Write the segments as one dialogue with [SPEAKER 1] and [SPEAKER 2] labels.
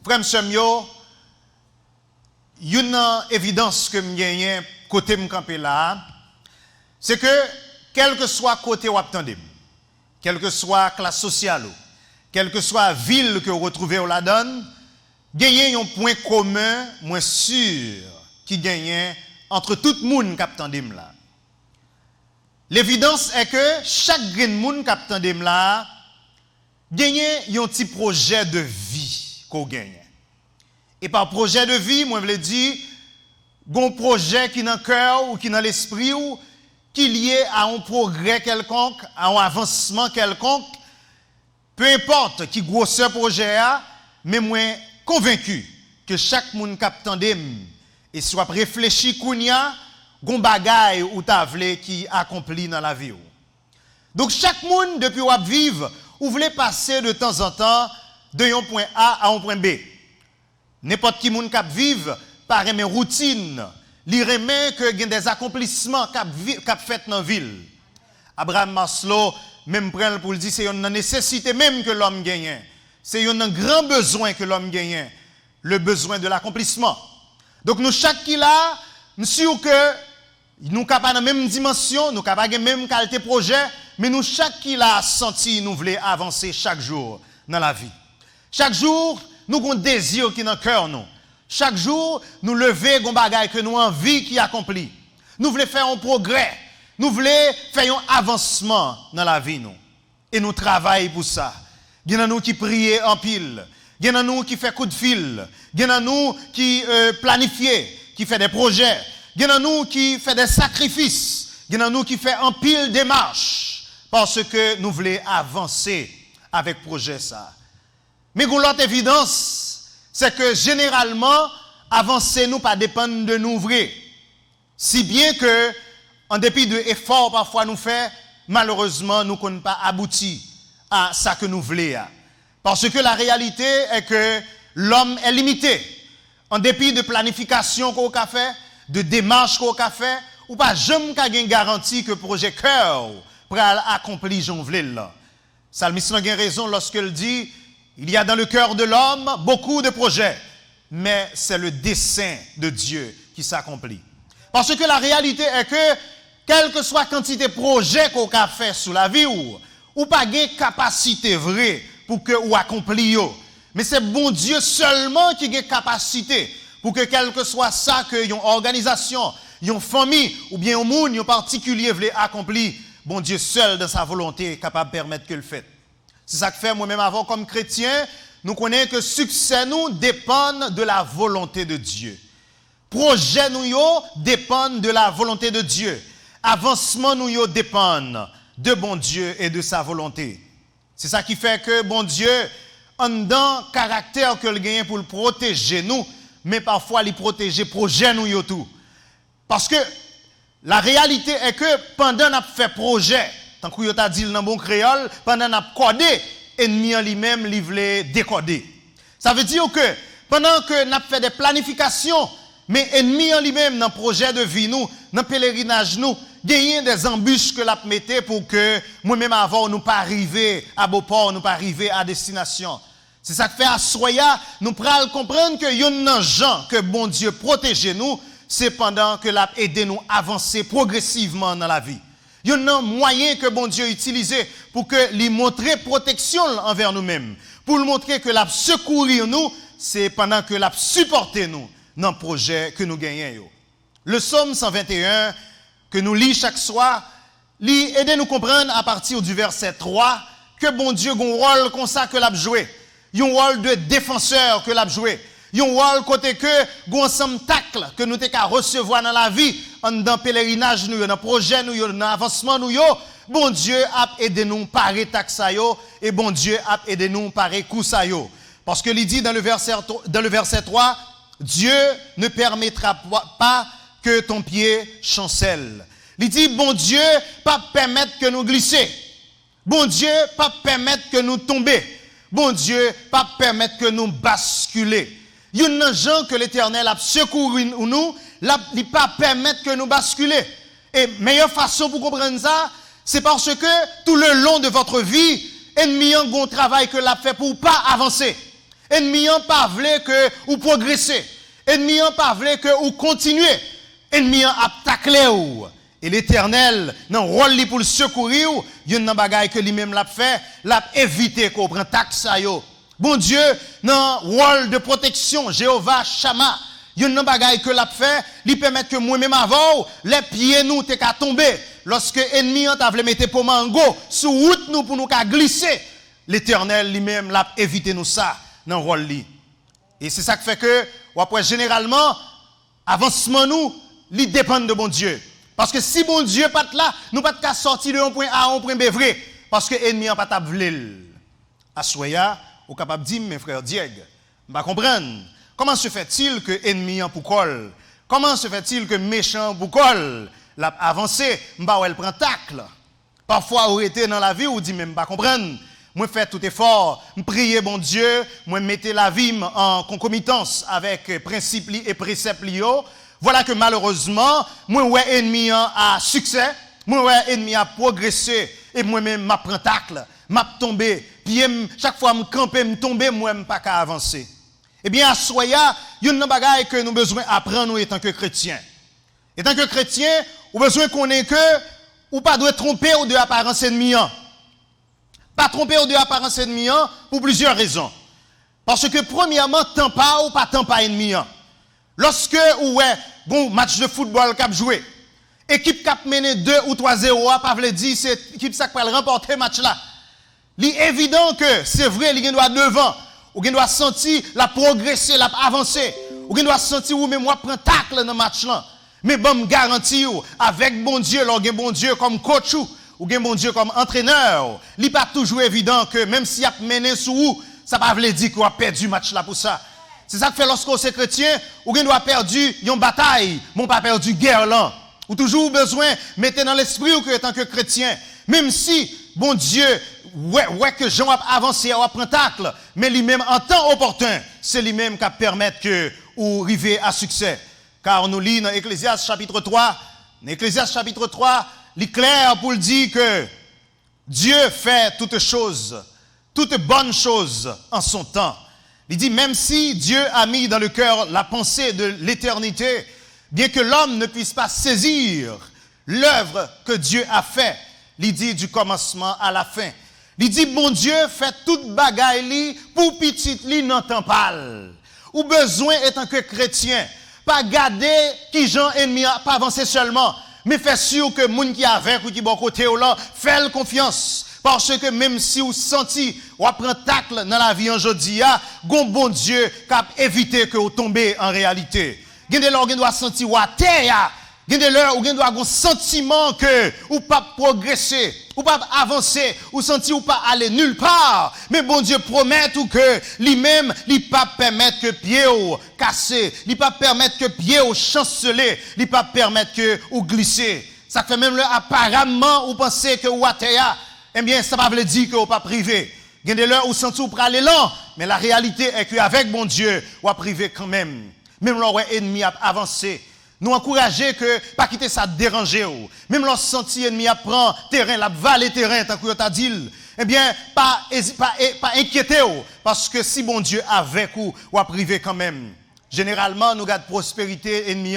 [SPEAKER 1] frère Semyo, une évidence que me gagne côté me camper là, c'est que quel que soit côté ou attendez, quelle que soit classe sociale, quelle que soit ville que vous retrouvez au la donne, gagner un point commun, moins sûr, qui gagne entre tout le monde qui attendez là. L'évidence est que chaque grand monde qui attendez là, gagne un petit projet de vie qu'on gagne. Et par projet de vie, moi je veux dire, un projet qui est dans le cœur ou qui est dans l'esprit ou qui est lié à un progrès quelconque, à un avancement quelconque, peu importe qui grosseur projet a, mais moi convaincu que chaque monde qui attendait et soit réfléchi kounya, gon bagay ou ta vle qui accompli dans la vie. Donc chaque monde depuis ou vivre, ou voulez passer de temps en temps de un point A à un point B. N'importe qui monde qui vive par une routine, li remet que gen des accomplissements qu'a fait dans ville. Abraham Maslow même prend pour le dire c'est une nécessité même que l'homme gagne. C'est un grand besoin que l'homme gagne, le besoin de l'accomplissement. Donc nous chaque qui là, nous sûr que nous capable dans même dimension, nous capable même qualité projet, mais nous chaque qui là senti nous voulons avancer chaque jour dans la vie. Chaque jour nous avons un désir qui est dans le cœur nous. Chaque jour, nous lever un bagage que nous envie qui accomplit. Nous voulons faire un progrès. Nous voulons faire un avancement dans la vie nous. Et nous travaillons pour ça. Il y en a nous qui prient en pile. Il y en a nous qui fait coup de fil. Il y en a nous qui planifient, qui fait des projets. Il y en a nous qui fait des sacrifices. Il y en a nous qui fait en pile démarches parce que nous voulons avancer avec projet ça. Mais l'autre évidence, c'est que généralement, avancer nous pas dépendre de nous vrai. Si bien que, en dépit de efforts parfois nous fait, malheureusement, nous ne pouvons pas aboutir à ce que nous voulons. Parce que la réalité est que l'homme est limité. En dépit de planification qu'on a fait, de démarches qu'on a fait, ou pas jamais qu'à une garantie que le projet cœur pour accomplir Jean Vlel. Salmiste a raison lorsqu'il dit il y a dans le cœur de l'homme beaucoup de projets, mais c'est le dessein de Dieu qui s'accomplit. Parce que la réalité est que, quelle que soit la quantité de projets qu'on a fait sous la vie, ou pas de capacité vraie pour que ou accomplir. Mais c'est bon Dieu seulement qui a capacité pour que quel que soit ça que une organisation, une famille ou bien un monde en particulier veut accomplir, bon Dieu seul dans sa volonté est capable de permettre que le fait. C'est ça que fait moi-même avant comme chrétien, nous connaissons que succès nous dépend de la volonté de Dieu. Projet nous dépend de la volonté de Dieu. Avancement nous dépend de bon Dieu et de sa volonté. C'est ça qui fait que bon Dieu en dans caractère que le gagne pour le protéger nous, mais parfois il protéger projet nous tout. Parce que la réalité est que pendant qu'on a fait projet, tant que vous avez dit dans bon créole, pendant qu'on a codé, l'ennemi en lui-même, il voulait décoder. Ça veut dire que pendant que nous avons fait des planifications, mais l'ennemi en lui-même, dans le projet de vie, nous, dans le pèlerinage, nous, gagner des embûches que l'on mettait pour que moi-même avant, nous pas arriver à Beauport, nous pas arriver à destination. C'est ça que fait à Soya, nous prenons comprendre que y a des gens que bon Dieu protège nous, c'est pendant que l'a aidé nous avancer progressivement dans la vie. Il y a un moyen que bon Dieu utilise pour que lui montrer protection envers nous-mêmes. Pour lui montrer que l'a secourir nous, c'est pendant que l'a supporter nous dans le projet que nous gagnons. Le psaume 121 que nous lisons chaque soir, lui aide nous comprendre à partir du verset 3 que bon Dieu a un rôle comme ça que l'a joué. Il y a un rôle de défenseur que l'a joué. Il y a un rôle côté que un ensemble tacle que nous t'ai qu'à recevoir dans la vie, dans pèlerinage nous, dans projet nous, dans avancement nous, bon Dieu a aidé nous par taxe et bon Dieu a aidé nous par coup ça yo. Parce que il dit dans le verset 3, Dieu ne permettra pas que ton pied chancelle. Il dit bon Dieu pas permettre que nous glisser. Bon Dieu pas permettre que nous tomber. Bon Dieu pas permettre que nous basculer. Il y a des gens que l'Éternel a secouru nous, il pas permettre que nous basculer. Et meilleure façon pour comprendre ça, c'est parce que tout le long de votre vie, ennemi a un travail que l'a fait pour pas avancer. Ennemi en pas voulait que ou progresser. Ennemi en pas voulait que ou continuer. Ennemi en a taclé ou. Et l'Éternel, dans le rôle pour le secourir, il y a une bagaille que lui-même l'a fait, l'a évité qu'on prenne taxe à yo. Bon Dieu, dans le rôle de protection, Jéhovah Shama, il y a une bagaille que l'a fait, lui permet que moi-même avant, les pieds nous t'es qu'à tomber. Lorsque l'ennemi en t'a voulu mettre pour mango, sous route nous pour nous qu'à glisser, l'Éternel lui-même l'a évité nous ça, dans le rôle li. Et c'est ça qui fait que, après généralement, avancement nous, li dépend de bon Dieu. Parce que si bon Dieu pas là, nous pas qu'à sortir de un point A à un point B vrai. Parce que l'ennemi n'a pas t'a vle. À soya, ou capable de dire, mes frères Dieg, va comprendre. Comment se fait-il que l'ennemi en pour col? Comment se fait-il que méchant pour col? L'a avancé, elle prend tacle. Parfois, vous été dans la vie, vous dites, même pas comprendre. Moi, fais tout effort, je prie bon Dieu, moi, mettez la vie en concomitance avec principe et précepte. Voilà que malheureusement, moi, ouais, ennemi a succès, moi, ouais, ennemi a progressé, et moi-même, je prends tacle, je tombe, puis chaque fois, je campe, je tombe, moi, je pas qu'à avancer. Eh bien, à soya, il y a une bagaille que nous avons besoin d'apprendre, nous, étant que chrétiens. Étant que chrétiens, nous avons besoin qu'on ait que, ou pas doit tromper ou de apparence ennemie. Pas tromper ou de apparence ennemie pour plusieurs raisons. Parce que, premièrement, tant pas ou pas tant pas ennemi. Lorsque, ouais, bon match de football cap joué, équipe cap mené 2 ou 3-0, pas veut dire c'est équipe ça qui va remporter match là. Il est évident que c'est vrai, il doit devant, ou il doit sentir la progresser, la avancer, ou il doit sentir ou même moi prend tacle dans match là. Mais bon me garantit avec bon Dieu, l'orgue bon Dieu comme coach ou bien bon Dieu comme entraîneur, il n'est pas toujours évident que même s'il a mené sous vous, ça ne veut pas dire qu'on a perdu match là pour ça. C'est ça que fait lorsqu'on est chrétien, ou qu'on doit perdu une bataille, mais on pas perdu guerre là. Ou toujours besoin mettre dans l'esprit ou que tant que chrétien, même si bon Dieu ouais que Jean a avancé ou a pris tacle, mais lui-même en temps opportun, c'est lui-même qui permet que ou arriver à succès. Car nous lisons dans Ecclésiaste chapitre 3, il est clair pour dire que Dieu fait toutes choses, toutes bonnes choses en son temps. Il dit, même si Dieu a mis dans le cœur la pensée de l'éternité, bien que l'homme ne puisse pas saisir l'œuvre que Dieu a fait, il dit du commencement à la fin. Il dit, bon Dieu fait toute bagaille li pour petit li n'entend pas. Ou besoin étant que chrétien, pas garder qui gens ennemis, pas avancer seulement, mais faire sûr que moun qui avec ou qui bon côté ou là, fait confiance. Parce que même si vous sentez, ou prend tacle dans la vie aujourd'hui, bon Dieu cap éviter que vous tombez en réalité. Gen de l'heure vous doit sentir ou à terre, gen de l'heure vous doit avoir un sentiment que ou pas progresser, ou pas avancer, ou sentir ou pas aller nulle part. Mais bon Dieu promet ou que lui-même, il pas permettre que pied ou casser, il pas permettre que pied ou chanceler, il pas permettre que ou glisser. Ça fait même apparemment ou penser que ou à terre, eh bien, ça ne veut pas dire que vous pas privé. Il y a des l'heure où sentez pour aller lent, mais la réalité est qu'avec bon Dieu, vous pas privé quand même. Même lorsque l'ennemi a avancé, nous encourager que pas quitter ça déranger. Même lorsque senti l'ennemi a prend terrain, la valer terrain, tant que vous t'a dit, eh bien, pas inquiéter parce que si bon Dieu avec vous a privé quand même. Généralement, nous gardons prospérité ennemi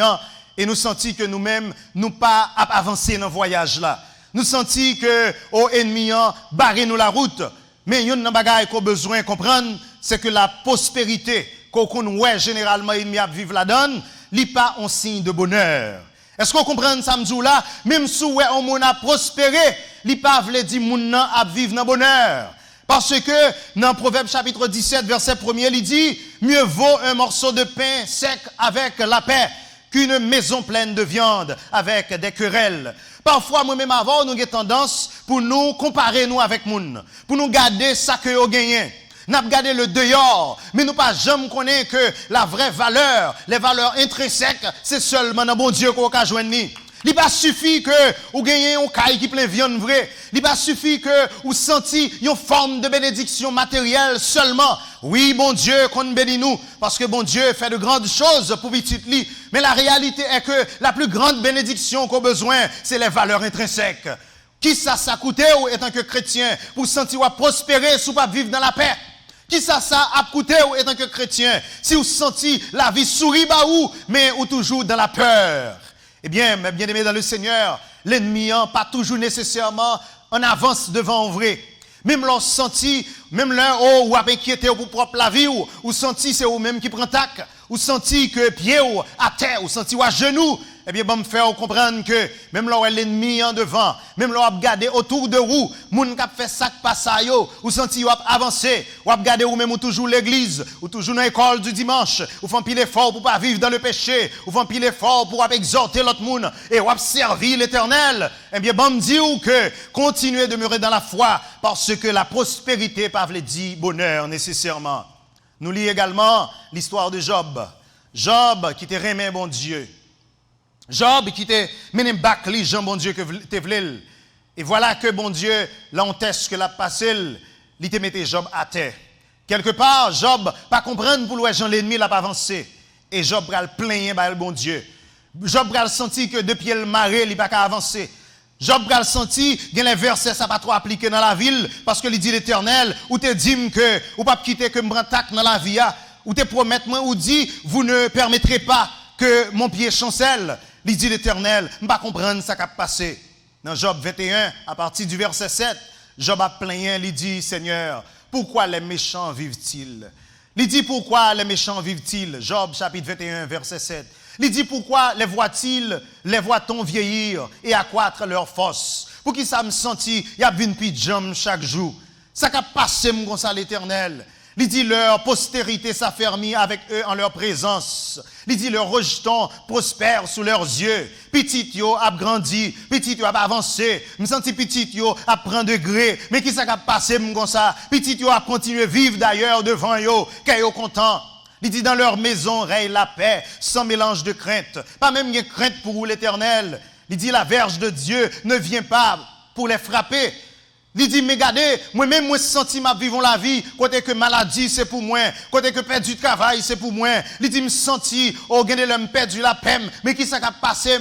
[SPEAKER 1] et nous sentons que nous-mêmes, nous pas avancer dans le voyage là. Nous sentons que aux ennemis barré nous la route, mais il y a une bagaille qu'on a besoin de comprendre, c'est que la prospérité qu'on connaît généralement ennemi à vivre la donne, n'est pas un signe de bonheur. Est-ce qu'on comprend ça là? Même si on a prospéré, il pas veut dire moun a vivre dans bonheur. Parce que dans Proverbe chapitre 17 verset 1er, il dit mieux vaut un morceau de pain sec avec la paix qu'une maison pleine de viande avec des querelles. Parfois, moi-même avant, nous avons tendance pour nous comparer nous avec moun, pour nous garder ça que nous gagnons. Nous avons gardé le dehors, mais nous pas jamais connaître que la vraie valeur, les valeurs intrinsèques, c'est seulement dans bon Dieu qu'on a joindre. Il pas suffit que vous gagnez un caille qui plein viande vrai. Il pas suffit que vous sentiez une forme de bénédiction matérielle seulement. Oui, bon Dieu, qu'on bénit nous, parce que bon Dieu fait de grandes choses pour petit li. Mais la réalité est que la plus grande bénédiction qu'on a besoin, c'est les valeurs intrinsèques. Qui ça coûte, étant que chrétien, pour sentir prospérer, sous pas vivre dans la paix? Qui ça a coûté ou étant que chrétien? Si vous sentez la vie sourit bas ou, mais ou toujours dans la peur. Eh bien, mes bien-aimés dans le Seigneur, l'ennemi n'a pas toujours nécessairement en avance devant vrai. Même l'on senti, même l'un ou inquiété pour propre la vie, ou senti c'est vous même qui prend tac, ou senti que pied ou à terre, ou senti ou à genoux, eh bien, bon me faire comprendre que même là où l'ennemi en devant, même là où regarder autour de vous, moun k'ap fait ça passe yo, ou senti ou avancer, ou regarder ou même ou toujours l'église, ou toujours dans l'école du dimanche, ou font pile effort pour pas vivre dans le péché, ou font pile effort pour exhorter l'autre monde et ou servir l'Éternel. Eh bien, bon me dire que continuez à demeurer dans la foi parce que la prospérité pas veut dire bonheur nécessairement. Nous lisons également l'histoire de Job. Job qui te remet bon Dieu. Job qui te mené back li Jean bon Dieu que te vle. Et voilà que bon Dieu l'enteste que l'a passé, il te mette Job à terre. Quelque part Job pas comprendre pour Jean l'ennemi l'a pas avancé et Job pral plaigner ba le bon Dieu. Job pral senti que depuis le maré il pas avancer. Job pral senti que les versets ça pas trop appliqué dans la ville parce que il dit l'Éternel ou te dit que ou pas quitter que me prend tac dans la vie ou te promettre moi ou dit vous ne permettrez pas que mon pied chancelle. Il dit l'Éternel, je ne pas comprendre ce qui a passé. Dans Job 21, à partir du verset 7, Job a plaigné, il dit, Seigneur, pourquoi les méchants vivent-ils? Il dit, pourquoi les méchants vivent-ils? Job chapitre 21, verset 7. Il dit, pourquoi les voit-on vieillir et accroître leur force? Pour qui ça me sentit, il y a une pijam chaque jour. Ça qui a passé, comme ça, l'Éternel. Il dit leur postérité s'affermit avec eux en leur présence. Il dit leur rejeton prospère sous leurs yeux. Petit yo a grandi, petit yo a avancé. Me senti petit yo a prend degré. Mais qui ça a passé comme ça? Petit yo a continué vivre d'ailleurs devant yo, qu'est yo content. Il dit dans leur maison règne la paix, sans mélange de crainte. Pas même une crainte pour l'Éternel. Il dit la verge de Dieu ne vient pas pour les frapper. Il dit, mais regardez, moi-même, moi, senti ma vivant la vie, côté que maladie, c'est pour moi, côté que perdu de travail, c'est pour moi. Il dit, me senti, oh, gagné l'homme perdu la peine, mais qui ça a passé?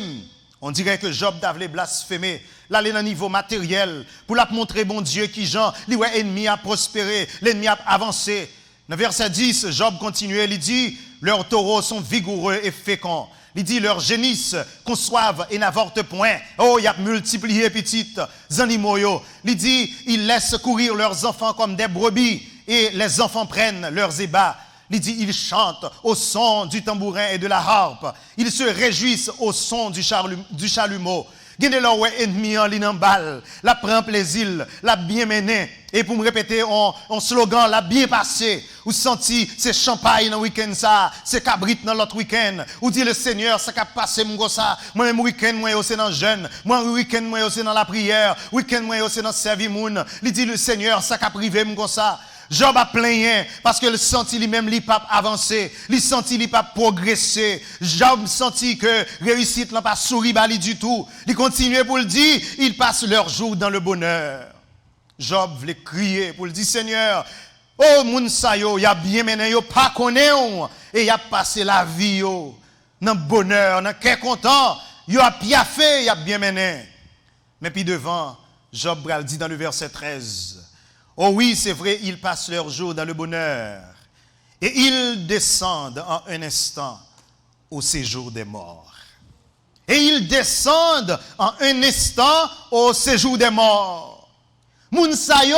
[SPEAKER 1] On dirait que Job d'avait blasphémé, l'aller dans le niveau matériel, pour la montrer, bon Dieu, qui Jean, l'ennemi a prospéré, l'ennemi a avancé. Dans verset 10, Job continuait, il dit, leurs taureaux sont vigoureux et féconds. Il dit, leurs génisses conçoivent et n'avortent point. Oh, il y a multiplié petites animaux. Il dit, ils laissent courir leurs enfants comme des brebis et les enfants prennent leurs ébats. Il dit, ils chantent au son du tambourin et de la harpe. Ils se réjouissent au son du chalumeau. Gende leur ennemi en l'inambal, la prend plaisir, la bien mené. Et pour me répéter en slogan, la bien passé. Ou senti, c'est champagne dans le week-end ça, c'est cabrit dans l'autre week-end. Ou dit le Seigneur, ça a passé mon ça. Moi, même week-end, moi aussi dans le jeûne. Moi, week-end, moi aussi dans la prière. Week-end, moi aussi dans le service moun. Il dit le Seigneur, ça a privé mon ça. Job a plaigné parce que le senti lui-même lui pas avancé, il senti lui pas progressé. Job senti que réussite n'a pas souri bali du tout. Il continuait pour le dire, ils passent leur jour dans le bonheur. Job voulait crier pour le dire Seigneur, oh moun sa yo, y a bien mené yo pas connaît et y a passé la vie yo dans bonheur, dans quel content, yo a bien fait, y a bien mené. Mais puis devant, Job bral dit dans le verset 13. Oh oui, c'est vrai, ils passent leur jour dans le bonheur. Et ils descendent en un instant au séjour des morts. Et ils descendent en un instant au séjour des morts. Moun sa yo,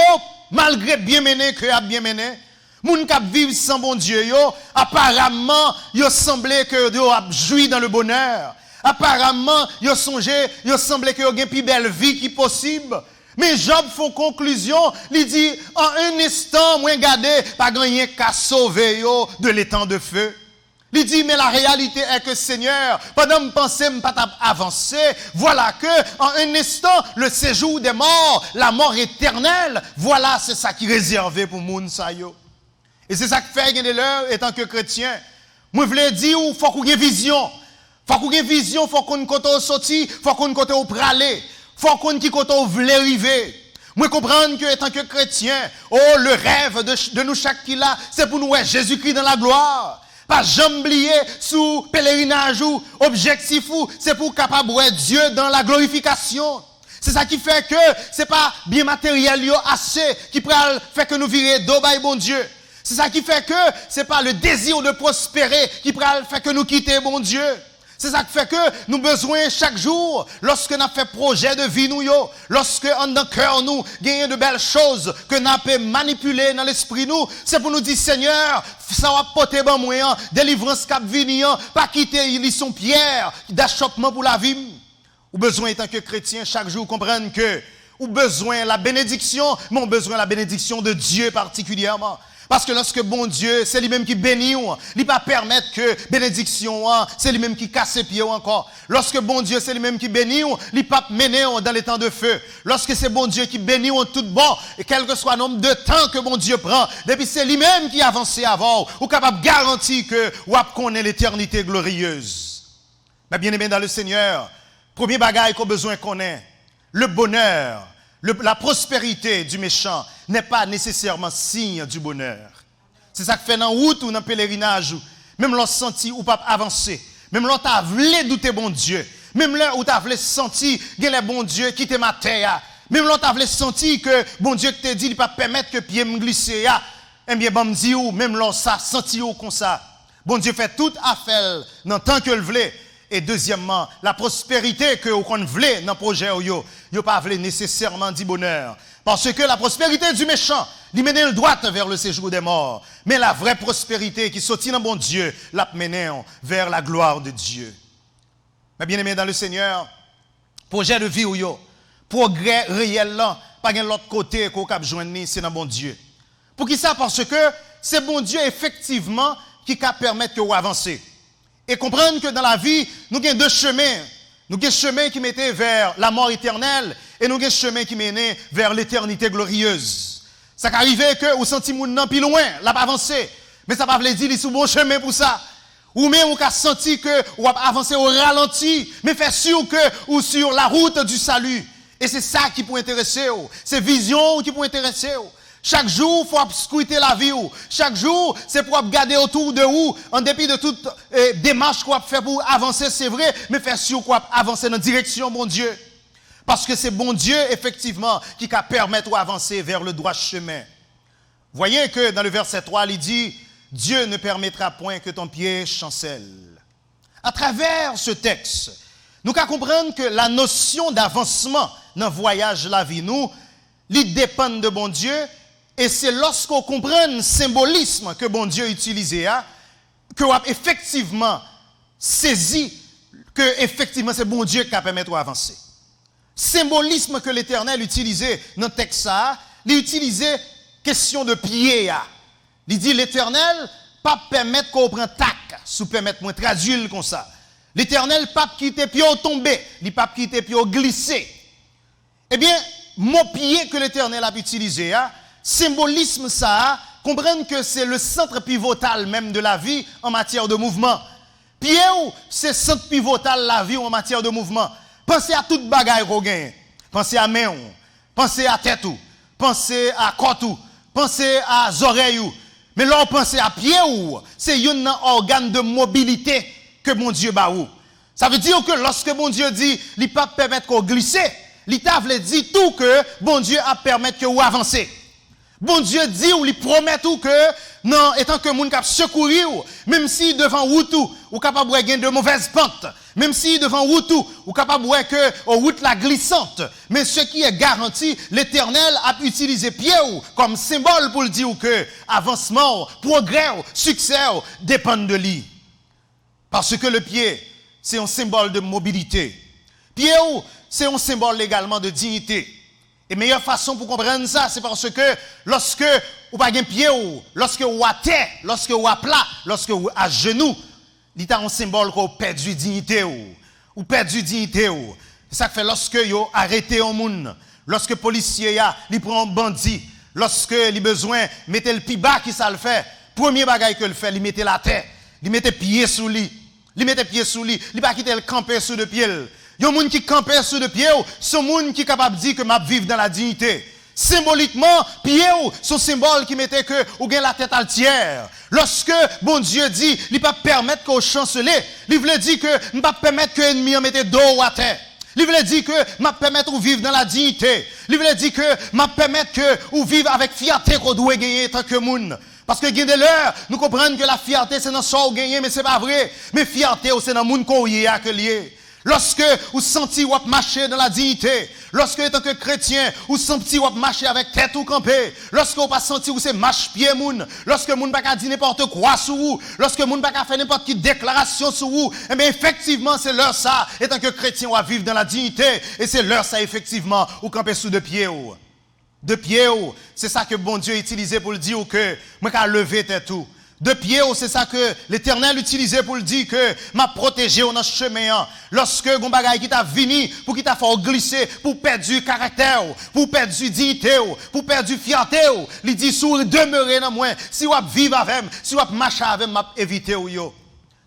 [SPEAKER 1] malgré bien mené que a bien mené, moun k'ap vivre sans bon Dieu yo, apparemment, yo semblait que yo a joui dans le bonheur. Apparemment, yo semblait que yo gen plus belle vie qui possible. Mais Job fait conclusion, il dit, en un instant, moi, regardez, pas gagné qu'à sauver yo de l'étang de feu. Il dit, mais la réalité est que Seigneur, pendant que je pensais pas avancer, voilà que, en un instant, le séjour des morts, la mort éternelle, voilà, c'est ça qui est réservé pour moun sa yo. Et c'est ça que fait gagner l'heure, étant que chrétien. Moi, je voulais dire, il faut qu'on ait vision. Faut qu'on ait vision, faut qu'on côté au sorti, faut qu'on côté au praler. Faut qu'on qui côté au voulait arriver. Moi comprendre que étant que chrétien, oh le rêve de nous chaque qui là, c'est pour nous ouais, Jésus-Christ dans la gloire. Pas jamais oublier sous pèlerinage ou objectif ou c'est pour capable ouais Dieu dans la glorification. C'est ça qui fait que c'est pas bien matériel yo assez qui peut faire que nous virer d'au bail bon Dieu. C'est ça qui fait que c'est pas le désir de prospérer qui fait que nous quitter bon Dieu. C'est ça qui fait que nous besoin chaque jour, lorsque nous fait projet de vie nous, lorsque en dans cœur nous gagnons de belles choses que nous peut manipuler dans l'esprit nous, c'est pour nous dire Seigneur, ça va porter bon moyen, délivrance cap venir, pas quitter ils sont pierre d'achoppement pour la vie. Ou besoin en tant que chrétien chaque jour comprendre que ou besoin la bénédiction, mais on besoin la bénédiction de Dieu particulièrement. Parce que lorsque bon Dieu, c'est lui-même qui bénit, il ne pas permettre que bénédiction, c'est lui-même qui casse ses pieds encore. Lorsque bon Dieu, c'est lui-même qui bénit, il ne pas mener dans les temps de feu. Lorsque c'est bon Dieu qui bénit en tout bon, et quel que soit le nombre de temps que bon Dieu prend, depuis c'est lui-même qui avance avant, ou capable de garantir que ou connaît l'éternité glorieuse. Mais bien aimé dans le Seigneur, premier bagage qu'on a besoin qu'on ait, le bonheur, la prospérité du méchant n'est pas nécessairement signe du bonheur. C'est ça que fait dans la route ou dans le pèlerinage, même l'on senti ou pas avancer, même l'on t'a voulu douter bon Dieu, même là où t'a voulu sentir que le bon Dieu quitte ma terre, même l'on t'a voulu sentir que bon Dieu te dit il pas permettre que pied me glisse, eh bien bon me dit ou même l'on ça senti ou comme ça. Bon Dieu fait toute affaire dans tant que le voulait. Et deuxièmement, la prospérité que vous voulez dans le projet, vous pas nécessairement dit bonheur. Parce que la prospérité du méchant, il mène le droit vers le séjour des morts. Mais la vraie prospérité qui sortit dans bon Dieu, la mène vers la gloire de Dieu. Mais bien aimé dans le Seigneur, projet de vie, progrès réel là, pas de l'autre côté qu'on a besoin, c'est dans bon Dieu. Pour qui ça? Parce que c'est bon Dieu effectivement qui peut permettre que vous avancez. Et comprendre que dans la vie, nous avons deux chemins. Nous avons un chemin qui mettait vers la mort éternelle et nous avons un chemin qui menait vers l'éternité glorieuse. Ça arrive que vous sentez mon nan plus loin, là pas avancé. Mais ça ne veut pas dire qu'il est sur bon chemin pour ça. Ou même vous avez senti que vous avez avancé au ralenti, mais fait sûr que ou sur la route du salut. Et c'est ça qui peut intéresser. C'est vision qui peut intéresser. Chaque jour, il faut scruter la vie. Chaque jour, c'est pour regarder autour de vous, en dépit de toute démarche qu'on fait pour avancer, c'est vrai, mais faire sûr qu'on avancer dans la direction, mon Dieu. Parce que c'est bon Dieu, effectivement, qui va permettre d'avancer vers le droit chemin. Voyez que dans le verset 3, il dit, Dieu ne permettra point que ton pied chancelle. À travers ce texte, nous allons comprendre que la notion d'avancement dans le voyage de la vie, il dépend de bon Dieu. Et c'est lorsqu'on comprend le symbolisme que bon Dieu utilisait, que on a effectivement saisi que effectivement c'est bon Dieu qui a permis d'avancer. Symbolisme que l'Éternel utilisait dans le texte, il utilisait question de pied. Il dit l'Éternel pas permettre qu'on prenne tac, sous permettre moi traduire comme ça. L'Éternel pas quitter pied au tomber, il pas quitter pied au glisser. Eh bien, mon pied que l'Éternel a utilisé, symbolisme ça, comprendre que c'est le centre pivotal même de la vie en matière de mouvement. Pied ou c'est centre pivotal de la vie en matière de mouvement. Pensez à toute bagaille qu'on gagne. Pensez à main, pensez à tête, pensez à corps, pensez à oreilles. Mais là, pensez à pied ou c'est un organe de mobilité que mon Dieu ba ou. Ça veut dire que lorsque mon Dieu dit, il ne peut pas permettre qu'on glisse, il veut dire tout que bon Dieu a permettre que vous avancez. Bon Dieu dit ou il promet tout que non, étant que moun k'ap secourir même si devant route ou capable gagner de mauvaises pentes, même si devant route ou capable que route la glissante, mais ce qui est garanti, l'Éternel a utilisé pied comme symbole pour le dire que avancement, progrès, succès dépendent de lui. Parce que le pied, c'est un symbole de mobilité. Pied c'est un symbole également de dignité. Et meilleure façon pour comprendre ça, c'est parce que lorsque vous n'avez pas de pied, lorsque vous êtes à terre, lorsque vous êtes à plat, lorsque vous êtes à genoux, il y a un symbole que vous perdez dignité. Vous perdez dignité. C'est ça que fait lorsque vous arrêtez un monde, lorsque le policier prend un bandit, lorsque il a besoin de mettre le pied bas qui ça le fait, premier bagage que le fait, il met la tête, il met pied sous lui, il met pied sous lui, il ne pas quitter le camper sous le pied. Il y a des gens qui campent sur le pied, sont des gens qui sont capables de dire que je vis dans la dignité. Symboliquement, pied, son symbole qui mettait que vous avez la tête altière. Lorsque bon Dieu dit, il ne peut pas permettre qu'on chancelle, il veut dire que il ne peut pas permettre que l'ennemi mette dos à terre. Il veut dire que m'a permettre de vivre dans la dignité. Il veut dire que m'a permettre que vous vivre avec fierté qu'on doit gagner tant que monde. Parce que gain de l'heure, nous comprenons que la fierté c'est dans ça ou gagner, mais c'est pas vrai. Mais fierté c'est dans moun ko yé que lié. Lorsque vous sentez ou marcher dans la dignité, lorsque en tant que chrétien, vous sentez ou marcher avec tête ou campé, lorsque vous pas senti ou c'est marche pied moun, lorsque moun pas ka dire n'importe quoi sur vous, lorsque moun pas ka faire n'importe quelle déclaration sur vous, eh bien effectivement c'est l'heure ça, en tant que chrétien ou à vivre dans la dignité, et c'est l'heure ça effectivement ou camper sous deux pieds ou. De pied, c'est ça que bon Dieu utilisait pour le dire que moi qu'à lever tête tout. De pied, c'est ça que l'Éternel utilisait pour le dire que m'a protégé dans ce chemin. Lorsque gon bagay qui t'a venu pour qui t'a fait glisser, pour perdre du caractère, pour perdre du dignité, pour perdre du fierté, il dit sous demeurer dans moi. Si vous vivre avec moi, si vous marcher avec moi, m'a éviter yo.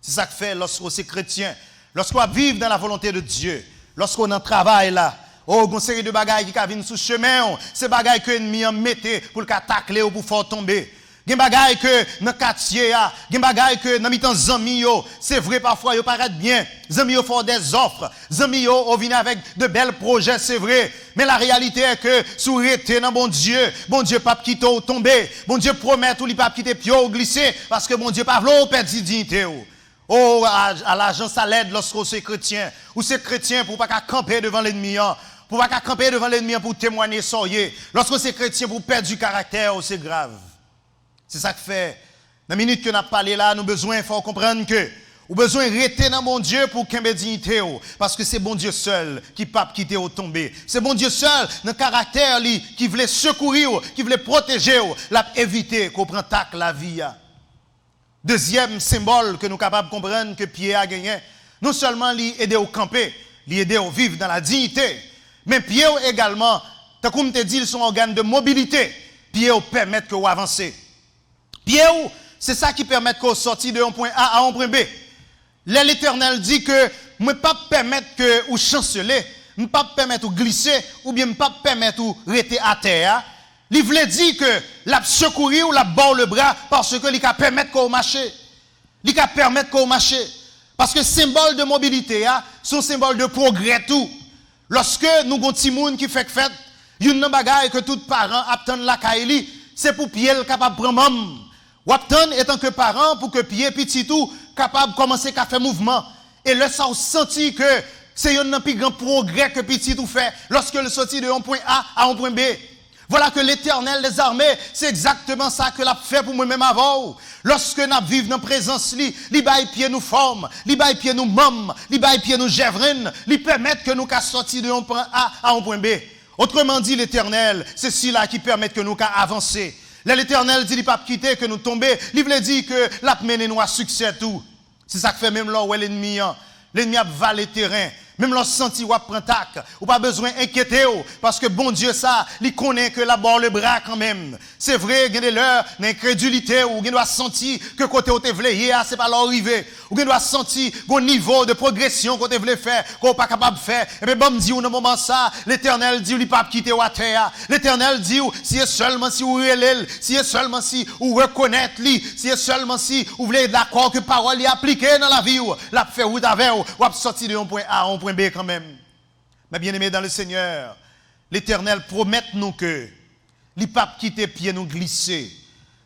[SPEAKER 1] C'est ça que fait lorsqu'on est chrétien, lorsqu'on vit dans la volonté de Dieu, lorsqu'on en travail là. Oh, une série de bagailles qui viennent sous chemin, c'est bagailles que l'ennemi a metté pour le tacler ou pour faire tomber. Gen bagaille que dans quartier a, gen bagaille que dans mitan zami yo, c'est vrai parfois yo paraît bien. Zami yo font des offres, zami yo viennent avec de belles projets, c'est vrai. Mais la réalité est que sous rete dans bon Dieu pas quitter ou tomber. Bon Dieu promet ou li pas quitter pio ou glisser parce que bon Dieu pas vlo perdre dignité ou. Oh, à l'agence à l'aide lorsque c'est chrétien, ou c'est chrétien pour pas camper devant l'ennemi, pour pas camper devant l'ennemi pour témoigner soyez. Lorsque c'est chrétien pour perdre du caractère, c'est grave. C'est ça que fait. Dans la minute que nous avons parlé là, nous avons besoin, il faut comprendre que nous avons besoin de rester dans mon Dieu pour qu'il y ait dignité. Parce que c'est bon Dieu seul qui ne peut pas quitter ou tomber. C'est bon Dieu seul, dans le caractère qui voulait secourir, qui voulait protéger, l'a éviter qu'on prenne tac la vie. Deuxième symbole que nous sommes capables de comprendre que Pierre a gagné, non seulement l'aider au camper, l'aider au vivre dans la dignité, mais Pierre également, comme te dit, son organe de mobilité, Pierre permet que vous avancez. Pierre, c'est ça qui permet que vous sortiez de un point A à un point B. L'Éternel dit que je ne peux pas permettre que vous chancelez, je ne peux pas permettre de glisser, ou bien je ne peux pas permettre de rester à terre. Il voulait dire que la secourir ou la bord le bras parce que il va permettre qu'on marche. Il va permettre qu'on marche. Parce que symbole de mobilité, sont symbole de progrès tout. Lorsque nous avons des gens qui fait fête, il y a une bagaille que tout parent attend la caille, c'est pour pied capable de prendre maman. Ou attend étant que parent pour que pied petit tout capable de commencer à faire mouvement. Et là ça senti que c'est un plus grand progrès que petit tout fait lorsque le sorti de un point A à un point B. Voilà que l'Éternel des armées, c'est exactement ça que l'a fait pour moi-même avant. Lorsque nous vivons dans la présence, li bail pied nous forme, li bail pied nous mom, li bail pied nous gèvrine, li permettre que nous sortir de un point A à un point B. Autrement dit, l'Éternel, c'est cela qui permet que nous avancer. L'Éternel dit, il ne pas quitter que nous tomber, il veut dire que l'a mené nous à succès tout. C'est ça que fait même là où l'ennemi a valé terrain. Même lorsque senti ou prend tac, ou pas besoin d'inquiéter parce que bon Dieu ça, il connaît que la bord le bras quand même. C'est vrai, il y a l'heure d'incrédulité ou il doit sentir que côté où tu voulais c'est pas l'arrivée. Ou il doit sentir un niveau de progression que tu voulais faire, qu'on pas capable de faire. Et bien bon dit au moment ça, l'Éternel dit il pas quitter à terre. L'Éternel dit si seulement si vous relève, si seulement si vous reconnaître lui, si seulement si vous voulez d'accord que parole est appliquée dans la vie ou la fait route avec ou sortir de un point A à un point B quand même. Mais bien aimé dans le Seigneur, l'Éternel promet nous que il ne pas quitter pied nous glisser.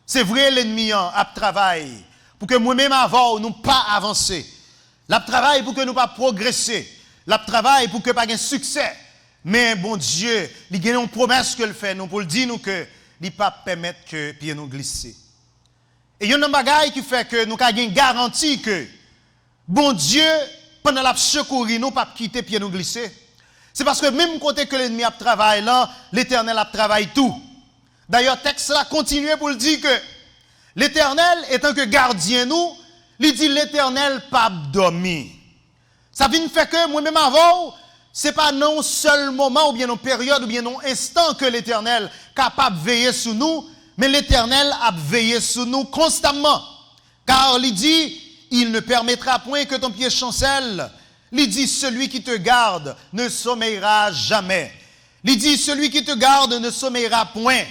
[SPEAKER 1] C'est vrai l'ennemi a travaillé pour que moi-même avant nous pas avancer. La travail pour que nous pas progresser. La travail pour que pas gain succès. Mais bon Dieu, il y a une promesse que le fait nous pour le dire nous que il pas permettre que pied nous glisser. Et il y a une bagaille qui fait que nous avons une garantie que bon Dieu pendant la secourir nous pas quitter pied nous glisser. C'est parce que même côté que l'ennemi a travaillé là, l'Éternel a travaillé tout. D'ailleurs texte là continue pour le dire que l'Éternel étant que gardien nous, il dit l'Éternel pas dormir. Ça vient faire que moi-même avant, c'est pas non seul moment ou bien non période ou bien non instant que l'Éternel capable de veiller sur nous, mais l'Éternel a veillé sur nous constamment. Car il dit il ne permettra point que ton pied chancelle. Il dit, celui qui te garde ne sommeillera jamais. Il dit, celui qui te garde ne sommeillera point.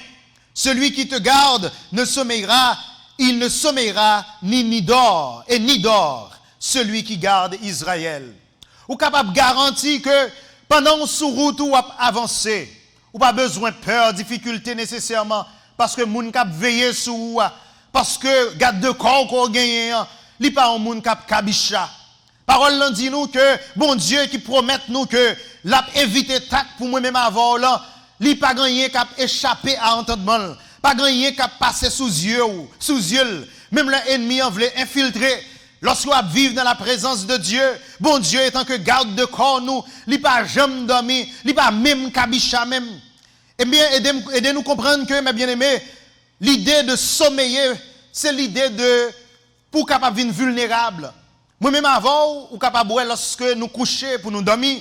[SPEAKER 1] Celui qui te garde ne sommeillera, il ne sommeillera ni dort, et ni dort, celui qui garde Israël. Ou capable de garantir que pendant sous route ou avancer, ou pas besoin de peur, difficulté nécessairement, parce que moun kap veiller sur ou, parce que garde de corps qu'on gagne, li pas un monde cap kabicha. Parole là dit nous que bon Dieu qui promet nous que l'a évité tac pour moi-même avant là, li pas gagné cap échapper à entendement, pas gagné cap passer sous yeux, même l'ennemi en voulait infiltrer. Lorsqu'on vivre dans la présence de Dieu, bon Dieu étant que garde de corps nous, li pas jamais dormi, li pas même kabicha même. Eh bien aidez-nous comprendre que mes bien-aimés, l'idée de sommeiller, c'est l'idée de pour capable vivre vulnérable. Moi-même avant, ou capable lorsque nous coucher pour nous dormir,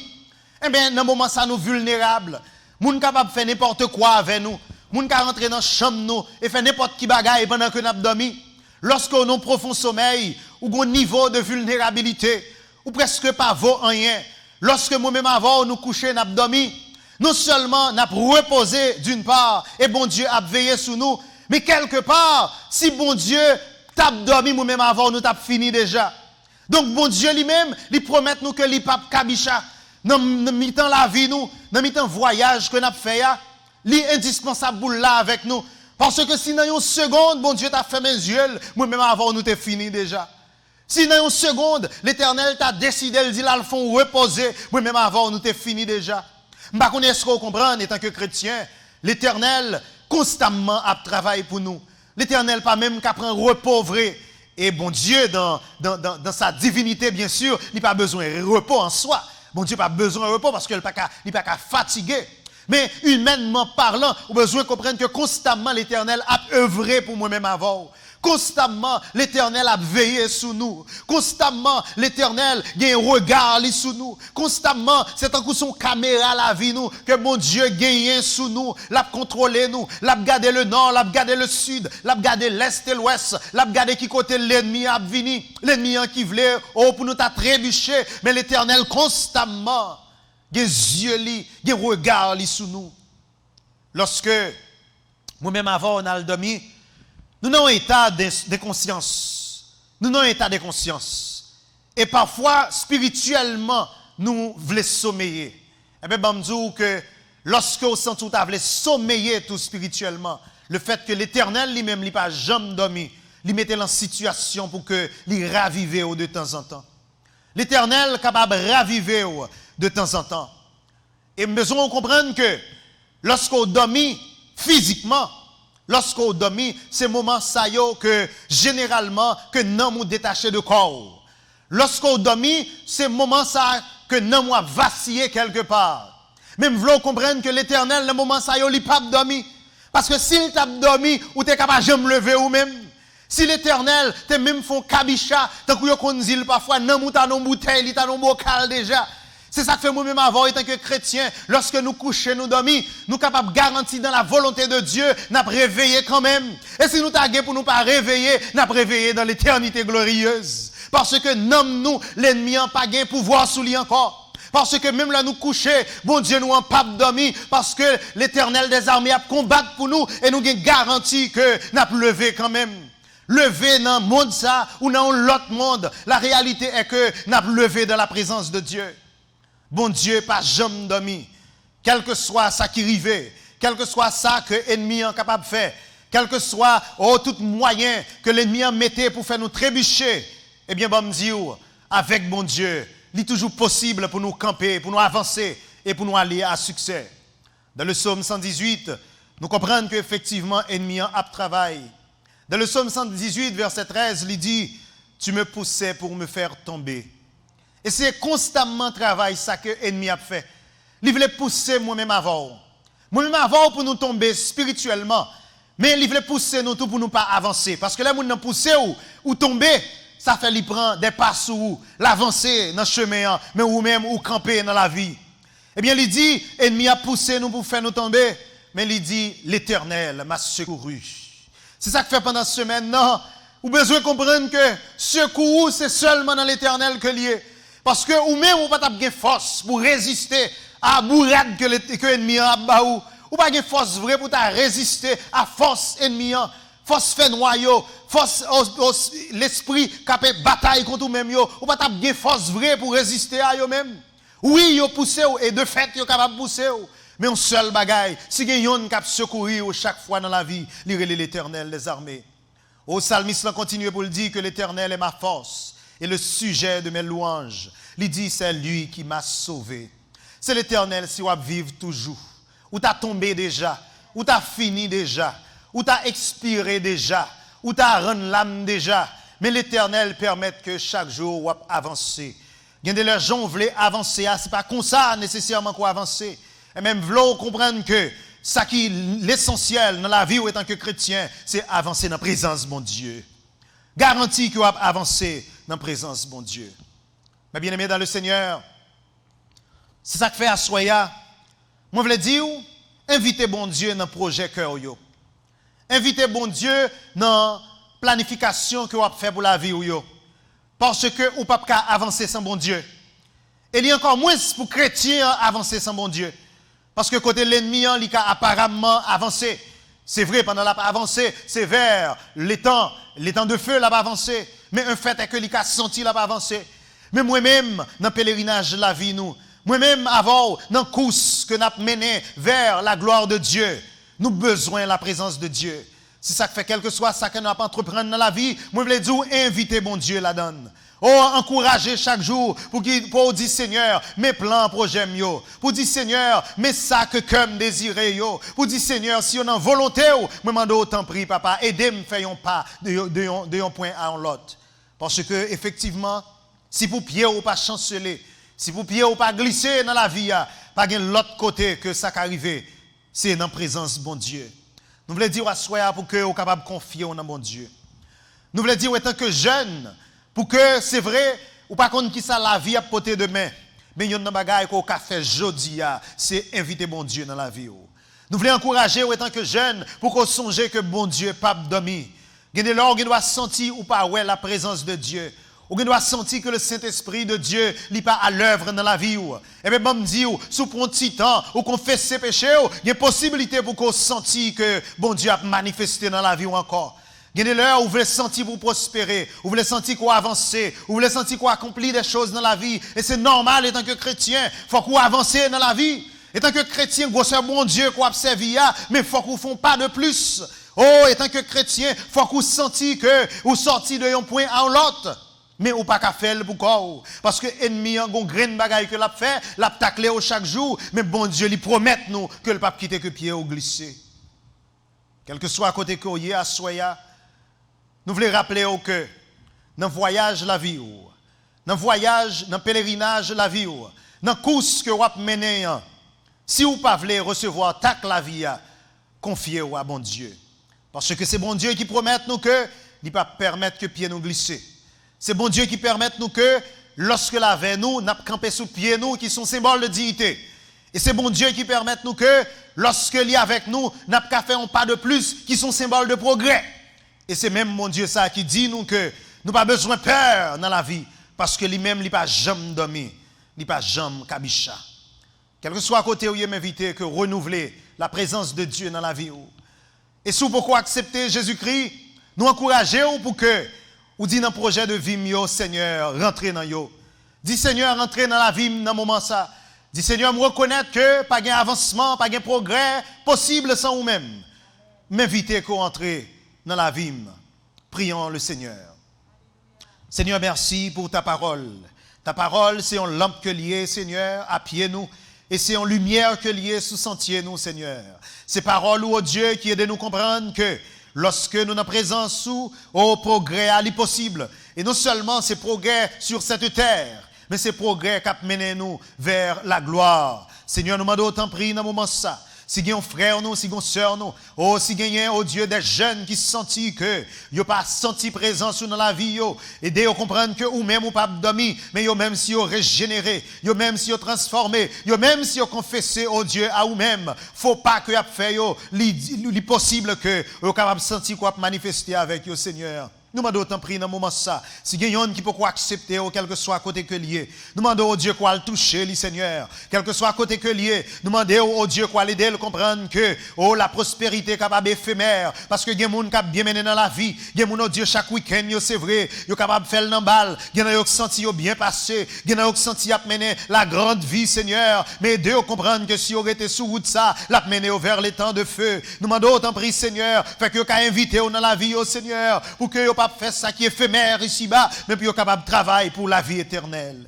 [SPEAKER 1] eh bien, dans le moment ça nous vulnérables. Moun capable faire n'importe quoi avec nous. Moun capable rentrer dans la chambre nous et faire n'importe qui bagaille pendant que nous dormi. Lorsque nous avons profond sommeil, ou un niveau de vulnérabilité, ou presque pas vaut rien. Lorsque moi-même avant, nous coucher, nous dormi, non seulement nous reposé d'une part, et bon Dieu a veillé sur nous, mais quelque part, si bon Dieu t'a dormi, nous-mêmes avant, nous t'a fini déjà. Donc, bon Dieu lui-même, il promet nous que il pape kabicha, dans mi-temps la vie nous, dans mi-temps voyage que nous avons fait, il est indispensable là avec nous. Parce que si dans une seconde, bon Dieu t'a fait mes yeux, moi-même avant, nous t'es fini déjà. Si dans une seconde, l'Éternel t'a décidé, il dit là, le fond reposer, moi-même avant, nous t'es fini déjà. Je ne sais pas si vous comprenez, en tant que chrétien, l'Éternel constamment a travaillé pour nous. L'Éternel pas même qu'à prendre repos vrai. Et bon Dieu, dans sa divinité, bien sûr, il n'a pas besoin de repos en soi. Bon Dieu n'a pas besoin de repos parce qu'il n'est pas fatigué. Mais humainement parlant, on a besoin de comprendre que constamment l'Éternel a œuvré pour moi-même avant. Constamment, l'Éternel a veillé sur nous. Constamment, l'Éternel a un regard sur nous. Constamment, c'est un coup son caméra la vie nous, que mon Dieu gagne sur nous, l'a contrôlé nous, l'a gardé le nord, l'a gardé le sud, l'a gardé l'est et l'ouest, l'a gardé qui côté l'ennemi a venu, l'ennemi qui voulait, oh, pour nous t'a trébuché, mais l'Éternel constamment, des yeux li, des regards li sur nous. Lorsque, moi-même avant, on a le dormi, nous avons un état de conscience. Nous avons un état de conscience. Et parfois, spirituellement, nous voulons sommeiller. Et bien, je dis que lorsque vous sentez que vous voulez sommeiller tout spirituellement, le fait que l'Éternel lui-même n'a pas jamais dormi, lui mettait en situation pour que lui ravive de temps en temps. L'Éternel est capable de raviver de temps en temps. Et nous devons comprendre que lorsqu'on dormit physiquement, lorsqu'on dormit, c'est moment ça que généralement que nous nous détaché de corps. Lorsqu'on dormit, c'est moment ça que nous nous vacillé quelque part. Même vous comprendre que l'Éternel, le moment ça il pas dormi. Parce que s'il t'a dormi, ou t'es capable de me lever ou même. Si l'Éternel te même font kabicha, tant que qu'on dit parfois non mouta non bouteille, il t'a non bocal déjà. C'est ça que fait moi-même avant, en tant que chrétien, lorsque nous couchons, nous dormons, nous sommes capables de garantir dans la volonté de Dieu, nous avons réveillé quand même. Et si nous taguons pour nous pas réveiller, nous avons réveillé dans l'éternité glorieuse. Parce que nous, l'ennemi n'a pas de pouvoir sur lui encore. Parce que même là nous coucher, bon Dieu nous en pas dormi, parce que l'Éternel des armées a combattu pour nous, et nous avons garanti que nous avons levé quand même. Levé dans le monde ça, ou dans l'autre monde. La réalité est que nous avons levé dans la présence de Dieu. Bon Dieu, pas jamais dormi. Quel que soit ça qui arrive, quel que soit ça que l'ennemi est capable de faire, quel que soit tout moyen que l'ennemi a metté pour faire nous trébucher, eh bien, bon Dieu, avec bon Dieu, il est toujours possible pour nous camper, pour nous avancer et pour nous aller à succès. Dans le psaume 118, nous comprenons qu'effectivement, l'ennemi a travail. Dans le psaume 118, verset 13, il dit, tu me poussais pour me faire tomber. Et c'est constamment travail ça que l'ennemi a fait. Il voulait pousser moi-même avant. Moi-même avant pour nous tomber spirituellement. Mais il voulait pousser nous tout pour nous pas avancer. Parce que là, nous pousser ou tomber, ça fait lui prendre des pas sous l'avancer dans le chemin, mais ou même ou camper dans la vie. Eh bien, il dit, l'ennemi a poussé nous pour faire nous tomber. Mais il dit, l'Éternel m'a secouru. C'est ça que fait pendant cette semaine. Non, vous avez besoin de comprendre que secours, c'est seulement dans l'Éternel que lié. Parce que ou même ou pas de force pour résister à la bourrade que l'ennemi a baou. Ou pas de force vraie pour résister à force ennemi, force fait noyau, force l'esprit qui fait bataille contre vous-même yo. Ou pas de force vraie pour résister à eux même. Oui, yo poussé et de fait yo capable pousser. Mais un seul bagaille, si yon qui secourir chaque fois dans la vie, l'Éternel des armées. Au psalmiste continue pour le dire que l'Éternel est ma force et le sujet de mes louanges. Il dit c'est lui qui m'a sauvé. C'est l'Éternel si on vivre toujours. Ou t'as tombé déjà, ou t'as fini déjà, ou t'as expiré déjà, ou t'as rendu l'âme déjà. Mais l'Éternel permet que chaque jour on avance. Il y a des gens qui veulent avancer, c'est pas comme ça nécessairement qu'on avance. Et même veulent comprendre que ça qui est l'essentiel dans la vie en tant que chrétien, c'est avancer dans la présence de mon Dieu. Garantie que vous avancer dans la présence de mon Dieu. Mais bien aimé dans le Seigneur, c'est ça que fait à Soya. Moi, je veux dire, invitez bon Dieu dans le projet cœur. Invitez bon Dieu dans la planification que vous faites pour la vie. Parce que vous ne pouvez pas avancer sans bon Dieu. Et il y a encore moins pour les chrétiens avancer sans bon Dieu. Parce que côté l'ennemi, il a apparemment avancé. C'est vrai, pendant la avancé, c'est vers les temps de feu, il a avancé. Mais un fait est que il a senti, il a avancé. Mais moi-même, dans le pèlerinage de la vie, moi-même, avant, dans la course que nous avons menée vers la gloire de Dieu, nous avons besoin de la présence de Dieu. C'est ça que fait, quel que soit ça que nous avons entreprendre dans la vie, moi, je veux dire, inviter bon Dieu là-dedans. Oh, encourager chaque jour pour dire Seigneur, mes plans, projets mieux. Pour dire Seigneur, mes ça que comme désiré yo. Pour dire Seigneur, si on a volonté, me demande autant prie papa, aidez-moi faire un pas de un point à l'autre. Parce que effectivement, si pour pied ou pas chanceler, si pour pied ou pas glisser dans la vie, pas de l'autre côté que ça arrive, c'est dans la présence de bon Dieu. Nous voulons dire à soi pour que vous capable de confier en bon Dieu. Nous voulons dire en tant que jeune, pour que c'est vrai, ou pas contre qui ça la vie à porter demain. Mais il y a une bagaille qu'on a fait aujourd'hui, c'est inviter bon Dieu dans la vie. Nous voulons encourager en tant que jeunes pour qu'on songe que bon Dieu pas dormi. Il y a des gens qui doivent sentir ou pas ouais la présence de Dieu. Ou qui doivent sentir que le Saint-Esprit de Dieu n'est pas à l'œuvre dans la vie. Et bien, je me dis, sous un petit temps, ou qu'on fait ses péchés, il y a une possibilité pour qu'on sente que bon Dieu a manifesté dans la vie ou encore. Il y a des l'heure où vous voulez sentir vous prospérer, où vous voulez sentir qu'on avance, où vous voulez sentir qu'on accomplit des choses dans la vie. Et c'est normal, en tant que chrétien, il faut qu'on avance dans la vie. En tant que chrétien, c'est bon Dieu qu'on a servi, mais il faut qu'on ne fasse pas de plus. Oh, en tant que chrétien, il faut qu'on sente que vous sortez d'un point à l'autre. Mais ou pas qu'à faire pourquoi? Parce que l'ennemi a une grande bagaille que l'a fait, l'a taclé chaque jour, mais bon Dieu lui promet nous que le pape quitte que pied au glisser. Quel que soit à côté que vous à soya, nous voulons rappeler que dans le voyage la vie, dans le voyage, dans le pèlerinage la vie, dans la course que vous avez menée, si vous ne voulez pas recevoir tac la vie, confiez-vous à bon Dieu. Parce que c'est bon Dieu qui promet nous que il ne va pas permettre que pied nous glisse. C'est bon Dieu qui permet nous que lorsque la veille nous, n'a campé sous pied nous qui sont symboles de dignité. Et c'est bon Dieu qui permet nous que lorsque il est avec nous, n'a pas fait un pas de plus qui sont symboles de progrès. Et c'est même mon Dieu ça qui dit nous que nous pas besoin de peur dans la vie parce que lui-même il pas jamais dormi, il pas jamais kabicha. Quel que soit à côté où il m'invite que renouveler la présence de Dieu dans la vie. Et si vous pouvez accepter Jésus-Christ, nous encourager pour que ou dit dans le projet de vie, Seigneur, rentrez dans yo. Dis Seigneur, rentrez dans la vie dans le moment ça. Dis Seigneur, me reconnaître que pas gain avancement, pas gain progrès possible sans vous-même. M'inviter qu'on entre dans la vie. Prions le Seigneur. Seigneur, merci pour ta parole. Ta parole, c'est une lampe que liée, Seigneur, à pied nous. Et c'est une lumière que liée sous sentier nous, Seigneur. Ces paroles, ô Dieu, qui aident nous comprendre que lorsque nous sommes présents sous au progrès à l'impossible, et non seulement ces progrès sur cette terre, mais ces progrès qui mènent nous vers la gloire. Seigneur, nous demandons autant pris dans ce moment ça. Si gagne un frère nous, si gagne sœur nous, oh si gagne oh Dieu des jeunes qui sentent que yo pas senti présence dans la vie yo, aider à comprendre que ou même ou pas dormi, mais yo même si yo régénéré, yo même si yo transformé, yo même si yo confessé oh Dieu à ou même, faut pas que y a fait yo li possible que yo capable sentir quoi manifester avec yo Seigneur. Nous demandons autant prier dans le moment ça. Si il y a un qui peut accepter, quel que soit à côté que lié, nous demandons au Dieu quoi le toucher, le Seigneur. Quel que soit à côté que lié, nous demandons au Dieu quoi l'aider, le comprendre que la prospérité est capable éphémère. Parce que il y a des gens qui bien mené dans la vie. Il y a des gens, Dieu, chaque week-end, c'est vrai, ils sont capables de faire le balle. Il y en a qui senti bien passé. Il y en a qui senti mener la grande vie, Seigneur. Mais Dieu comprendre que si on était sous route ça, l'a mené vers les temps de feu. Nous demandons autant prier, Seigneur. Fait que vous invité dans la vie, au Seigneur, pour que vous pas faire ça qui est éphémère ici-bas, mais puis vous capable de travailler pour la vie éternelle.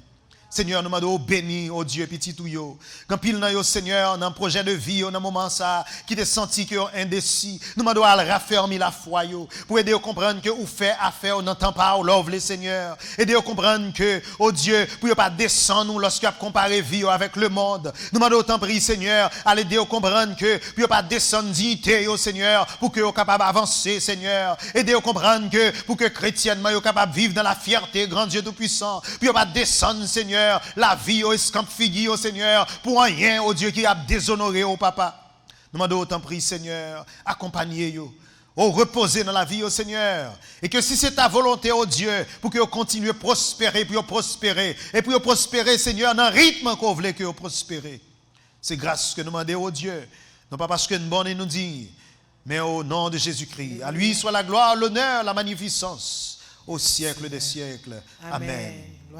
[SPEAKER 1] Seigneur, nous demandons béni, oh Dieu, petit tout yo. Quand pile dans yo, Seigneur, dans un projet de vie, dans un moment ça, qui te senti que indécis, nous demandons à raffermir la foi yo, pour aider à comprendre que vous faites affaire, on n'entend pas, on love les Seigneur. Aider à comprendre que, oh Dieu, pour ne pas descendre nous lorsqu'il y a comparé vie avec le monde. Nous demandons autant prier, Seigneur, à aider à comprendre que, pour ne pas descendre dignité, oh Seigneur, pour que vous capable d'avancer, Seigneur. Aider à comprendre que, pour que chrétiennement, vous capable de vivre dans la fierté, grand Dieu Tout-Puissant, pour ne pas descendre, Seigneur, la vie au escamp figi au Seigneur, pour rien au Dieu qui a déshonoré au papa. Nous demandons autant prier, Seigneur, accompagnez-vous, reposer dans la vie au Seigneur. Et que si c'est ta volonté, au Dieu, pour que vous continuez à prospérer, puis prospérer, et puis prospérer, Seigneur, dans le rythme qu'on voulait que vous prospérez. C'est grâce que nous demandons au Dieu, non pas parce que nous bonne nous dit, mais au nom de Jésus-Christ. À lui soit la gloire, l'honneur, la magnificence, au siècle des siècles. Amen.